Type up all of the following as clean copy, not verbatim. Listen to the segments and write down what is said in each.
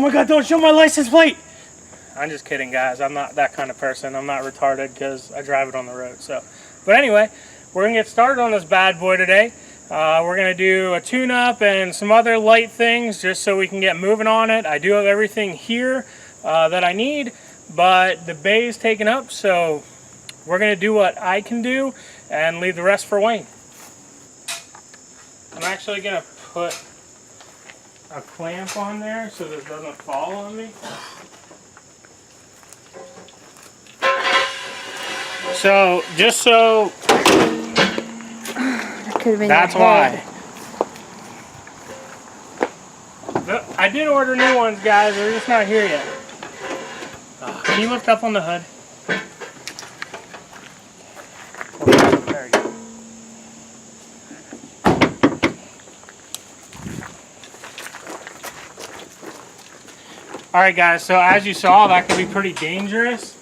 my god, don't show my license plate! I'm just kidding, guys. I'm not that kind of person. I'm not retarded because I drive it on the road. So, but anyway, we're going to get started on this bad boy today. We're going to do a tune-up and some other light things just so we can get moving on it. I do have everything here that I need, but the bay is taken up, so we're going to do what I can do and leave the rest for Wayne. I'm actually going to put a clamp on there so this doesn't fall on me. So, just so, that's why. I did order new ones, guys. They're just not here yet. Can you lift up on the hood? There we go. Alright guys, so as you saw, that can be pretty dangerous.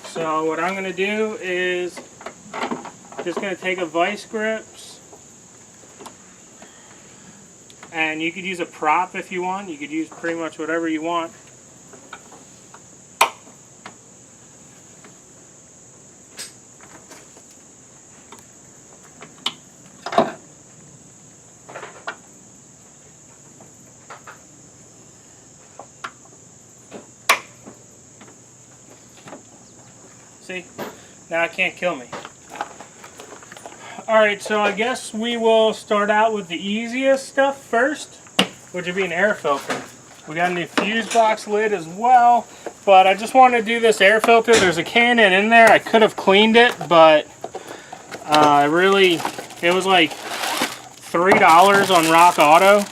So what I'm going to do is just going to take a vice grips, and you could use a prop if you want. You could use pretty much whatever you want. See? Now it can't kill me. Alright, so I guess we will start out with the easiest stuff first, which would be an air filter. We got a new fuse box lid as well, but I just wanted to do this air filter. There's a Canon in there. I could have cleaned it, but it was like $3 on Rock Auto.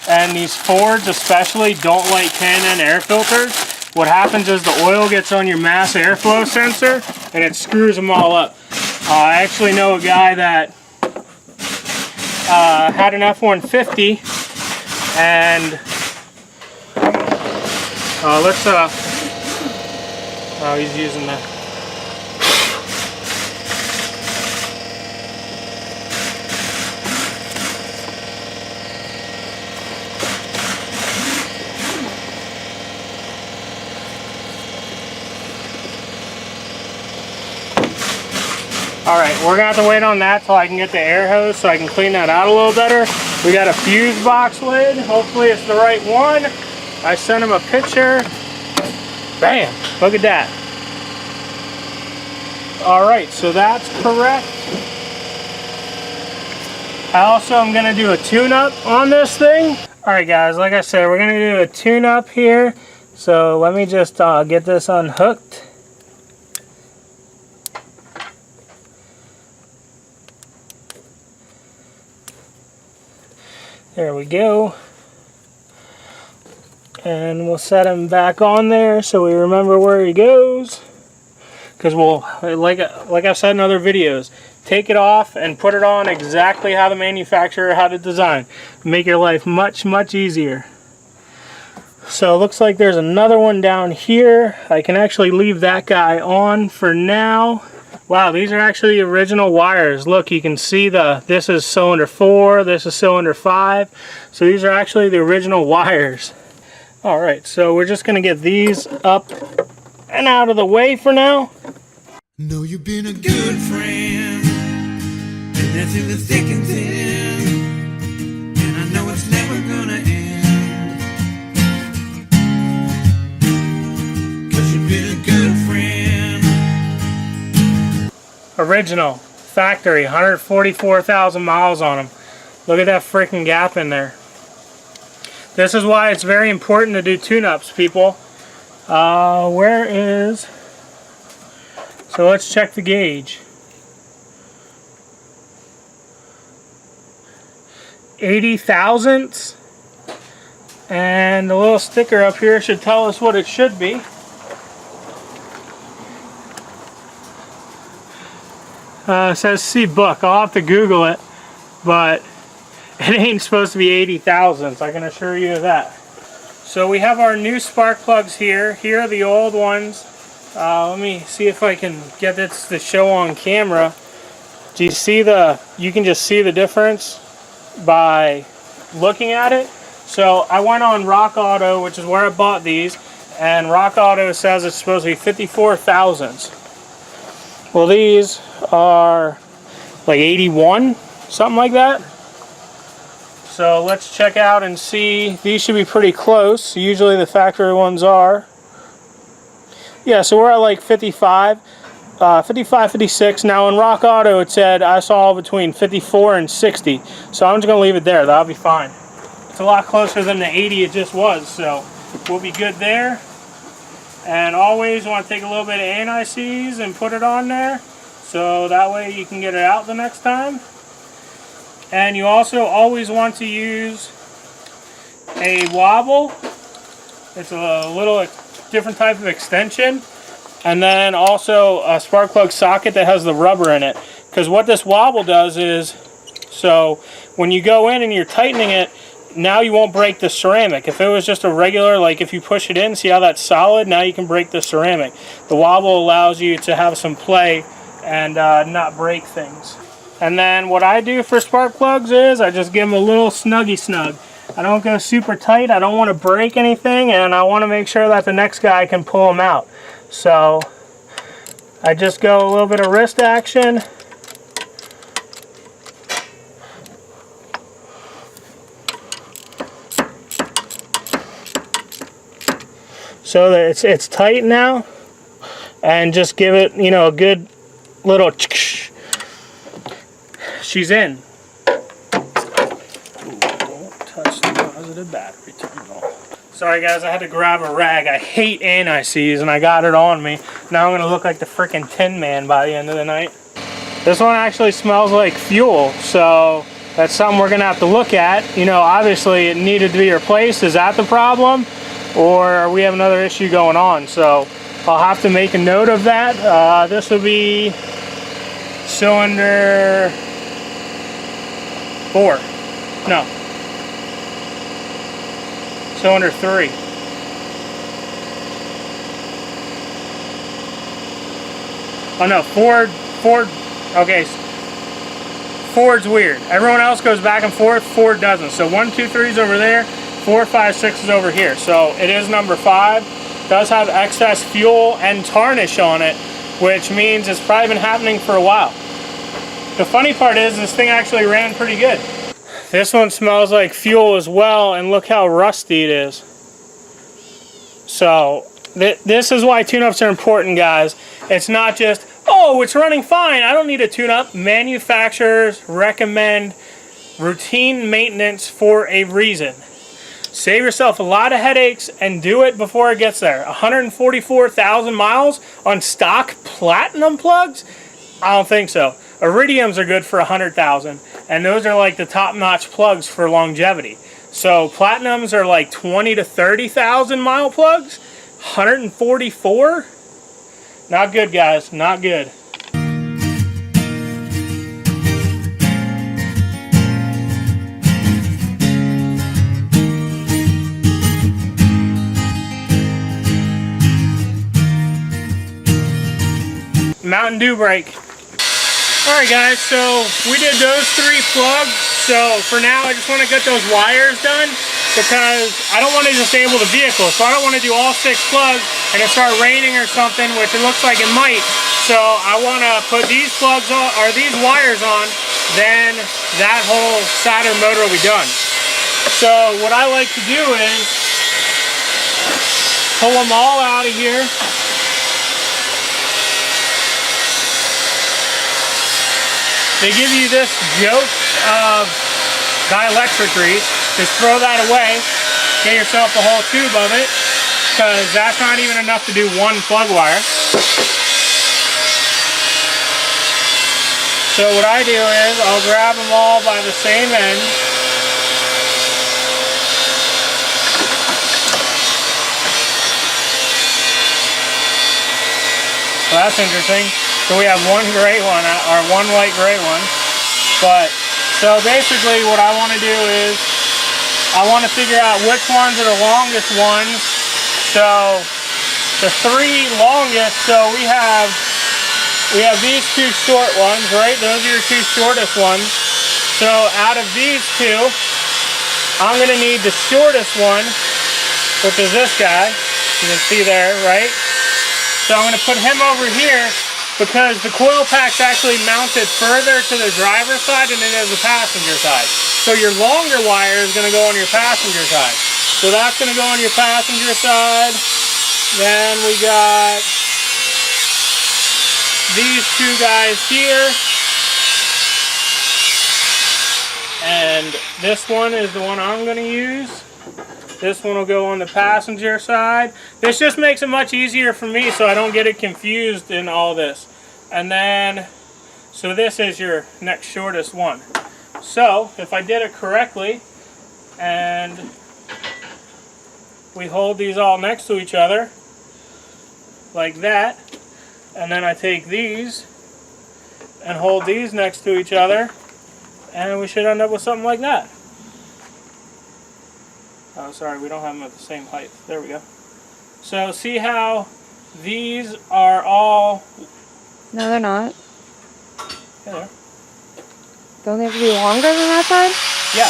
And these Fords especially don't like Canon air filters. What happens is the oil gets on your mass airflow sensor and it screws them all up. I actually know a guy that had an F-150 and oh, he's using the Alright, we're going to have to wait on that till I can get the air hose so I can clean that out a little better. We got a fuse box lid. Hopefully it's the right one. I sent him a picture. Bam! Look at that. Alright, so that's correct. I also am going to do a tune-up on this thing. Alright guys, like I said, we're going to do a tune-up here. So let me just get this unhooked. There we go. And we'll set him back on there so we remember where he goes. Because we'll, like I've said in other videos, take it off and put it on exactly how the manufacturer had it designed. Make your life much, much easier. So it looks like there's another one down here. I can actually leave that guy on for now. Wow, these are actually the original wires. Look, you can see this is cylinder 4, this is cylinder 5. So these are actually the original wires. Alright, so we're just going to get these up and out of the way for now. Know you've been a good friend, and that's in the thick and thin, and I know it's never gonna end, 'cause you've been a good friend. Original, factory, 144,000 miles on them. Look at that freaking gap in there. This is why it's very important to do tune-ups, people. Where is... So let's check the gauge. 80 thousandths. And the little sticker up here should tell us what it should be. It says see book. I'll have to Google it, but it ain't supposed to be 80 thousandths, I can assure you of that. So we have our new spark plugs here. Here are the old ones. Let me see if I can get this to show on camera. Do you see you can just see the difference by looking at it. So I went on Rock Auto, which is where I bought these, and Rock Auto says it's supposed to be 54 thousandths. Well, these are like 81, something like that. So let's check out and see. These should be pretty close. Usually the factory ones are. Yeah, so we're at like 55, 56. Now in Rock Auto it said I saw between 54 and 60. So I'm just going to leave it there. That'll be fine. It's a lot closer than the 80 it just was. So we'll be good there. And always want to take a little bit of anti-seize and put it on there. So that way you can get it out the next time. And you also always want to use a wobble. It's a little different type of extension. And then also a spark plug socket that has the rubber in it. Because what this wobble does is, so when you go in and you're tightening it, now you won't break the ceramic. If it was just a regular, like if you push it in, see how that's solid? Now you can break the ceramic. The wobble allows you to have some play and not break things. And then what I do for spark plugs is I just give them a little snuggy snug. I don't go super tight. I don't want to break anything, and I want to make sure that the next guy can pull them out. So I just go a little bit of wrist action. So that it's tight now, and just give it, you know, a good little. She's in. Ooh, don't touch the positive battery terminal. Sorry guys, I had to grab a rag. I hate anti-seize and I got it on me. Now I'm gonna look like the freaking Tin Man by the end of the night. This one actually smells like fuel, so that's something we're gonna have to look at. You know, obviously it needed to be replaced. Is that the problem? Or we have another issue going on? So I'll have to make a note of that. This will be cylinder 4. No. Cylinder 3. Oh no, Ford, okay. Ford's weird. Everyone else goes back and forth, Ford doesn't. So 1, 2, 3 is over there, 4, 5, 6 is over here. So it is number 5. Does have excess fuel and tarnish on it, which means it's probably been happening for a while. The funny part is this thing actually ran pretty good. This one smells like fuel as well, and look how rusty it is. So this is why tune-ups are important, guys. It's not just, oh, it's running fine, I don't need a tune-up. Manufacturers recommend routine maintenance for a reason. Save yourself a lot of headaches and do it before it gets there. 144,000 miles on stock platinum plugs? I don't think so. Iridiums are good for 100,000, and those are like the top-notch plugs for longevity. So platinums are like 20 to 30,000 mile plugs. 144? Not good, guys. Not good. Mountain Dew break. Alright guys, so we did those 3 plugs. So for now I just want to get those wires done because I don't want to disable the vehicle. So I don't want to do all 6 plugs and it start raining or something, which it looks like it might. So I want to put these plugs on, or these wires on, then that whole Saturn motor will be done. So what I like to do is pull them all out of here. They give you this joke of dielectric grease. Just throw that away. Get yourself a whole tube of it, because that's not even enough to do 1 plug wire. So what I do is I'll grab them all by the same end. Well, that's interesting. So we have 1 gray one, or 1 light gray one. But, so basically what I want to do is, I want to figure out which ones are the longest ones. So, the 3 longest, so we have these 2 short ones, right? Those are your 2 shortest ones. So out of these 2, I'm going to need the shortest one, which is this guy. You can see there, right? So I'm going to put him over here because the coil pack's actually mounted further to the driver's side than it is the passenger side. So your longer wire is going to go on your passenger side. So that's going to go on your passenger side. Then we got these two guys here. And this one is the one I'm going to use. This one will go on the passenger side. This just makes it much easier for me so I don't get it confused in all this. And then, so this is your next shortest one. So, if I did it correctly, and we hold these all next to each other, like that, and then I take these and hold these next to each other, and we should end up with something like that. Oh, sorry, we don't have them at the same height. There we go. So see how these are all... No, they're not. Yeah, they are. Don't they have to be longer than that side? Yeah.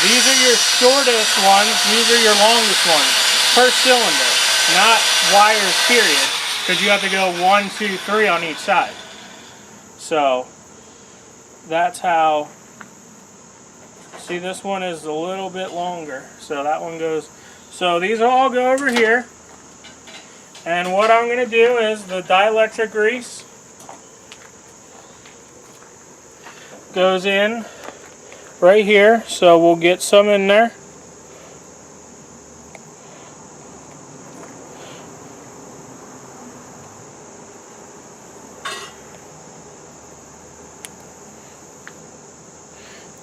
These are your shortest ones. These are your longest ones per cylinder, not wires, period, because you have to go 1, 2, 3 on each side. So that's how. See, this one is a little bit longer, so that one goes. So these will all go over here, and what I'm going to do is the dielectric grease goes in right here, so we'll get some in there.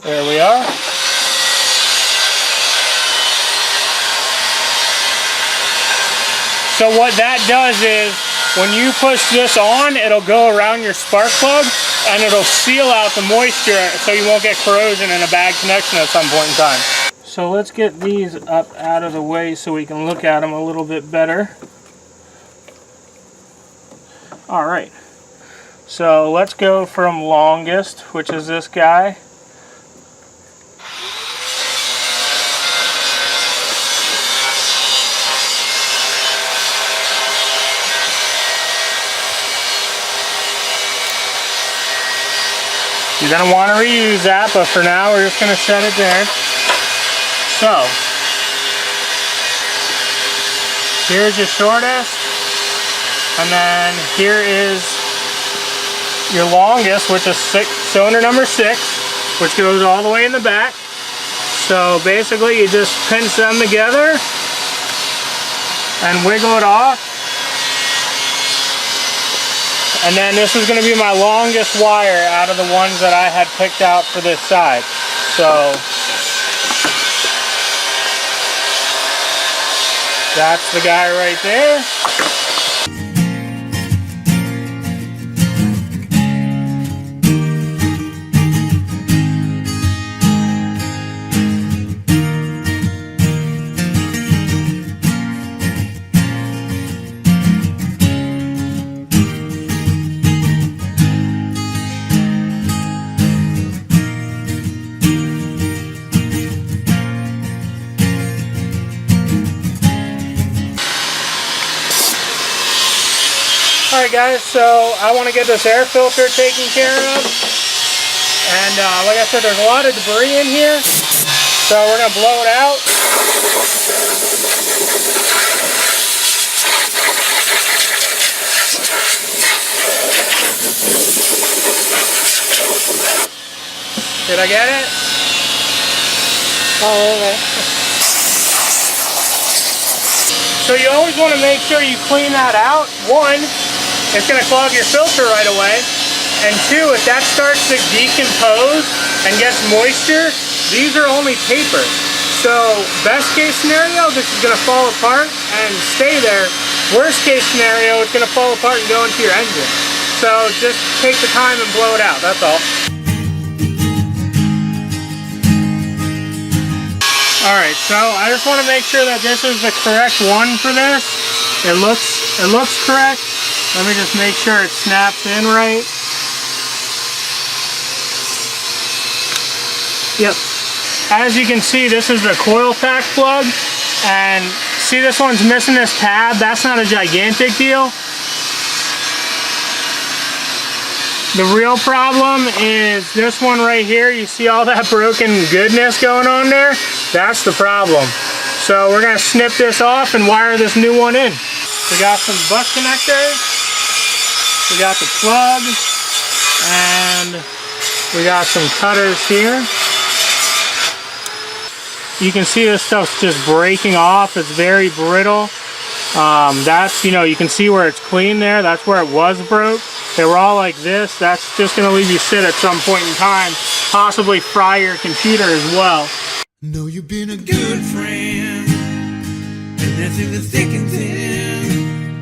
There we are. So what that does is, when you push this on, it'll go around your spark plug and it'll seal out the moisture so you won't get corrosion and a bad connection at some point in time. So let's get these up out of the way so we can look at them a little bit better. Alright, so let's go from longest, which is this guy. You're going to want to reuse that, but for now we're just going to set it there. So, here's your shortest, and then here is your longest, which is cylinder number 6, which goes all the way in the back. So basically you just pinch them together and wiggle it off. And then this is going to be my longest wire out of the ones that I had picked out for this side. So that's the guy right there. Alright guys, so I want to get this air filter taken care of, and like I said, there's a lot of debris in here, so we're going to blow it out. Did I get it? All over. So you always want to make sure you clean that out. One, it's going to clog your filter right away. And two, if that starts to decompose and gets moisture, these are only paper. So best case scenario, this is going to fall apart and stay there. Worst case scenario, it's going to fall apart and go into your engine. So just take the time and blow it out, that's all. Alright, so I just want to make sure that this is the correct one for this. It looks correct. Let me just make sure it snaps in right. Yep. as you can see, this is the coil pack plug, and see this one's missing this tab. That's not a gigantic deal. The real problem is this one right here. You see all that broken goodness going on there? That's the problem. So we're gonna snip this off and wire this new one in. We got some butt connectors, we got the plug, and we got some cutters here. You can see this stuff's just breaking off. It's very brittle. That's, you know, you can see where it's clean there. That's where it was broke. They were all like this. That's just gonna leave you sit at some point in time, possibly fry your computer as well. Know you've been a good friend, and that's in the thick and thin,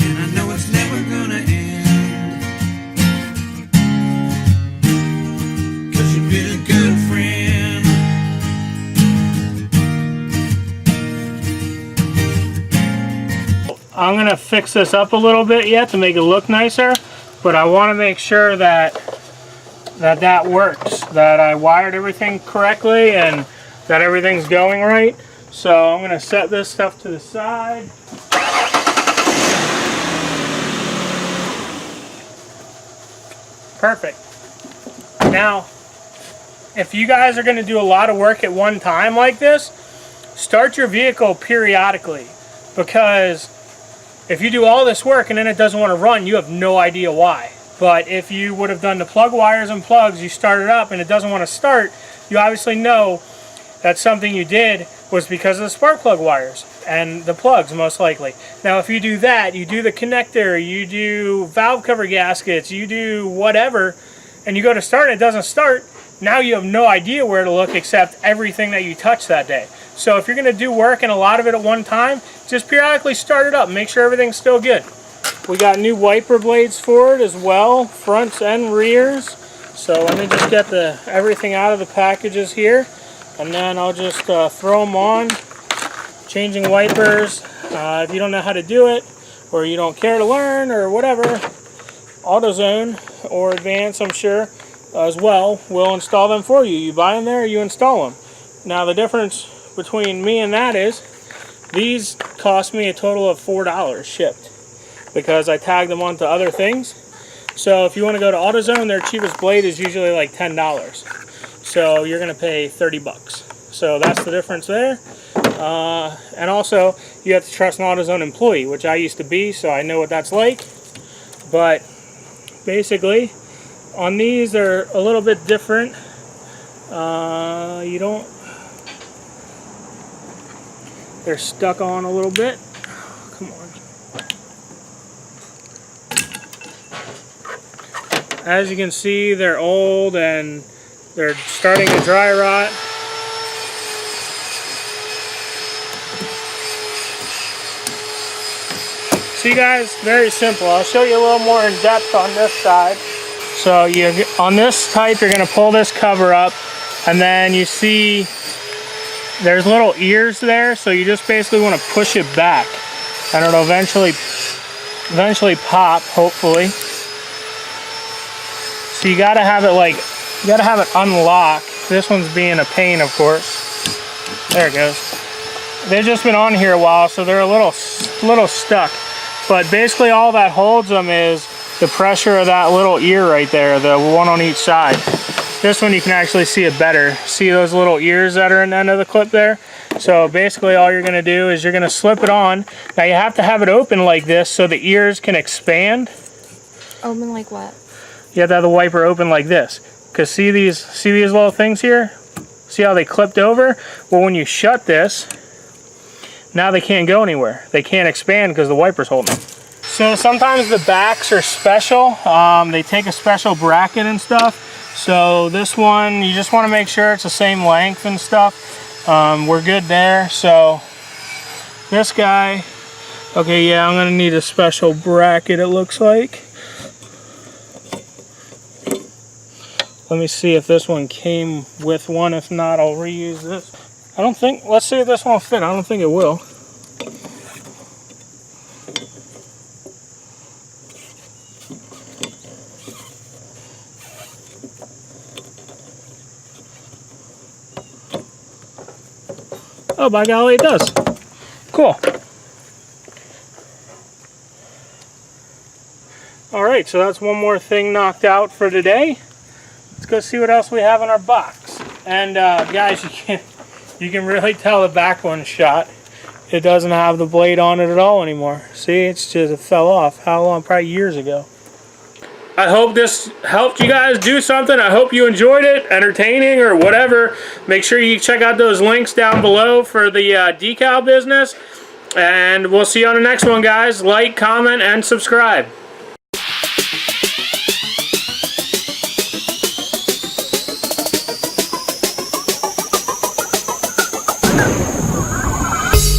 and I know it's never gonna end, 'cause you've been a good friend. I'm gonna fix this up a little bit yet to make it look nicer, but I want to make sure that works, that I wired everything correctly and that everything's going right. So I'm gonna set this stuff to the side. Perfect. Now, if you guys are gonna do a lot of work at one time like this, start your vehicle periodically, because if you do all this work and then it doesn't want to run, you have no idea why. But if you would have done the plug wires and plugs, you start it up and it doesn't want to start, you obviously know that something you did was because of the spark plug wires and the plugs, most likely. Now if you do that, you do the connector, you do valve cover gaskets, you do whatever, and you go to start and it doesn't start, now you have no idea where to look except everything that you touched that day. So if you're going to do work and a lot of it at one time, just periodically start it up, make sure everything's still good. We got new wiper blades for it as well, fronts and rears. So let me just get everything out of the packages here, and then I'll just throw them on. Changing wipers, if you don't know how to do it, or you don't care to learn, or whatever, AutoZone or Advance, I'm sure, as well, will install them for you. You buy them there, you install them. Now the difference between me and that is, these cost me a total of $4 shipped, because I tagged them onto other things. So if you want to go to AutoZone, their cheapest blade is usually like $10. So you're going to pay 30 bucks. So that's the difference there. And also, you have to trust an AutoZone employee, which I used to be, so I know what that's like. But basically, on these, they're a little bit different. They're stuck on a little bit. Come on. As you can see, they're old and they're starting to dry rot. See guys, very simple. I'll show you a little more in depth on this side. So on this type, you're gonna pull this cover up, and then you see there's little ears there, so you just basically want to push it back, and it'll eventually pop, hopefully. So you gotta have it unlocked. This one's being a pain, of course. There it goes. They've just been on here a while, so they're a little stuck. But basically all that holds them is the pressure of that little ear right there, the one on each side. This one you can actually see it better. See those little ears that are in the end of the clip there? So basically all you're gonna do is you're gonna slip it on. Now you have to have it open like this so the ears can expand. Open like what? You have to have the wiper open like this. Because see these little things here? See how they clipped over? Well, when you shut this, now they can't go anywhere. They can't expand because the wiper's holding them. So sometimes the backs are special. They take a special bracket and stuff. So this one, you just want to make sure it's the same length and stuff. We're good there. So this guy, okay, yeah, I'm gonna need a special bracket, it looks like. Let me see if this one came with one. If not, I'll reuse this. Let's see if this one will fit. I don't think it will. Oh, by golly, it does. Cool. Alright, so that's one more thing knocked out for today. Let's go see what else we have in our box. And guys, you can really tell the back one's shot. It doesn't have the blade on it at all anymore. See, it's just, it fell off. How long? Probably years ago. I hope this helped you guys do something. I hope you enjoyed it, entertaining or whatever. Make sure you check out those links down below for the decal business. And we'll see you on the next one, guys. Like, comment, and subscribe.